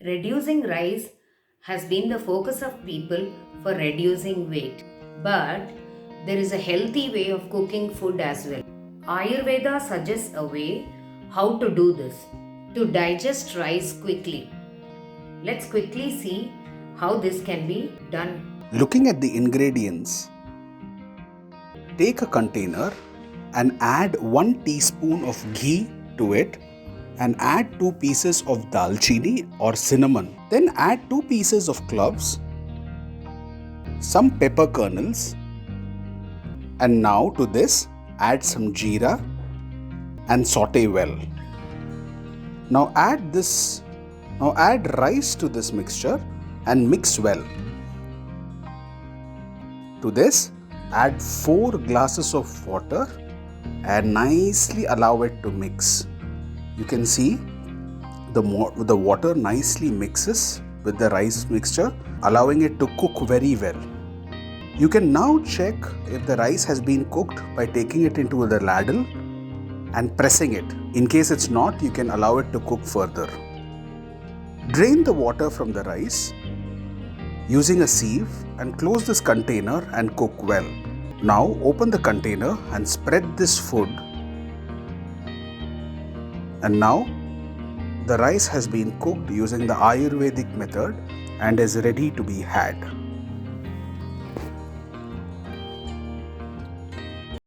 Reducing rice has been the focus of people for reducing weight. But there is a healthy way of cooking food as well. Ayurveda suggests a way how to do this to digest rice quickly. Let's quickly see how this can be done. Looking at the ingredients, take a container and add 1 teaspoon of ghee to it and add 2 pieces of dalchini or cinnamon. Then add 2 pieces of cloves, some pepper kernels, and now to this add some jeera and saute well. Now add rice to this mixture and mix well. To this add 4 glasses of water and nicely allow it to mix. You can see the water nicely mixes with the rice mixture, allowing it to cook very well. You can now check if the rice has been cooked by taking it into the ladle and pressing it. In case it's not, you can allow it to cook further. Drain the water from the rice using a sieve and close this container and cook well. Now open the container and spread this food. And now the rice has been cooked using the Ayurvedic method and is ready to be had.